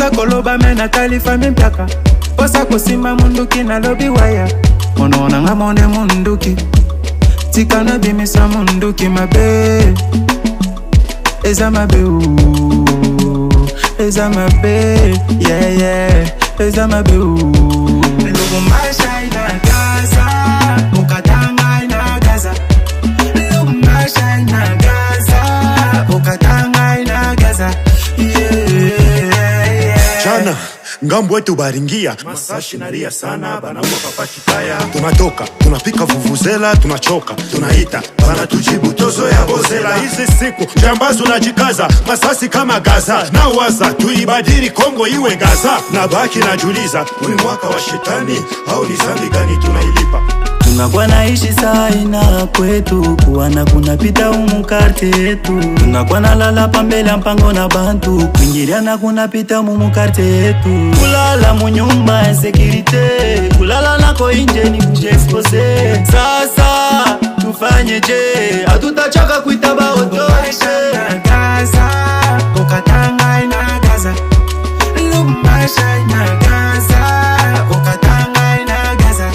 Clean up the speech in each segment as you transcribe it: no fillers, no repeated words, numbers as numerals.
Posa koloba mena kalifa mimpiaka. Posa kusima munduki na lobi waya. Ona nga mone munduki. Tika na bimisa munduki mabe. Eza mabe ooh. Eza mabe. Yeah yeah. Eza mabe ooh. Lugu maisha ina Gaza. Ukatanga ina Gaza. Lugu maisha ina Gaza. Ukatanga ina Gaza. Chana, ngambo wetu baringia masashi nalia sana, banaua papa kitaya. Tunatoka, tunapika vuvuzela, tunachoka, tunaita bana tujibu tozo ya bozela. Hizi siku jambazi unajikaza, masasi kama Gaza. Na waza, tuibadili Kongo iwe Gaza. Na baki najuliza, uni mwaka wa shetani au ni zambi gani tunailipa? Tunakuwa naishi saina kwetu, kuwana kunapita umukarte yetu. Tunakuwa nalala pambele mpango na bantu, kuingiliana kunapita umukarte yetu. Kulala munyumba insecurity, kulala nako inje ni kujexpose. Sasa tufanye je, hatutachoka kuita baotoshe. Gaza, ukatanga ina Gaza. Lumasha ina Gaza, ukatanga ina Gaza.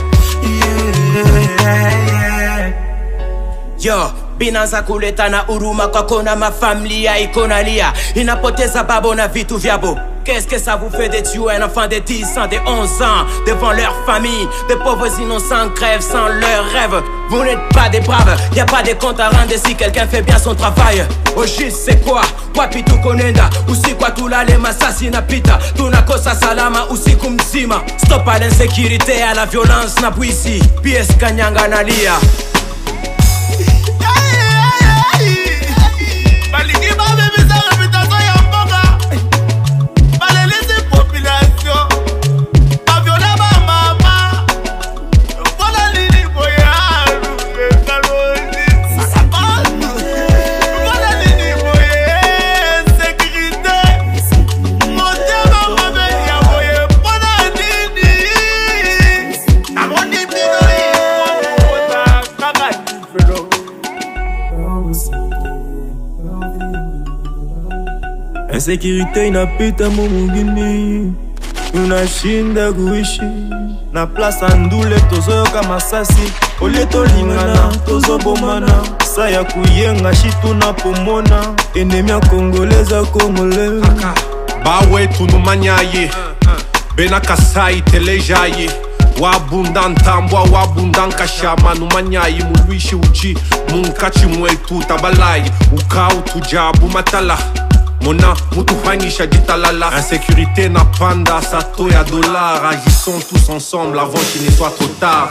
Yo, binanza kuleta na huruma kwa kona mafamilia ikonalia. Inapoteza babo na vitu vyabo. Qu'est-ce que ça vous fait de tuer un enfant de 10 ans, de 11 ans, devant leur famille? Des pauvres innocents crèvent sans leur rêve. Vous n'êtes pas des braves, y a pas de compte à rendre si quelqu'un fait bien son travail. Au juste c'est quoi? Wapi tu konenda? Usiku tulale masasi na pita. Tunakosa salama usiku mzima. Stop à l'insécurité, à la violence na puisi. PS Kanyanga nalia. Insécurité inapita mumugini, unashinda kuishi na place andule tozoyoka masasi. Ole tolingana tozobomana, saya kuyenga shitu na pomona. Enemia kongoleza kongole bawe tunumanyaye bena kasai telejaye. Wabunda ntambwa wabunda nkashama numanyayi mulwishi uji munkachi mwetu tabalayi ukau tujabu matala. Mona mutufangisha jitalala. Insécurité na panda sato ya dollar. Agissons tous ensemble avant qu'il ne soit trop tard.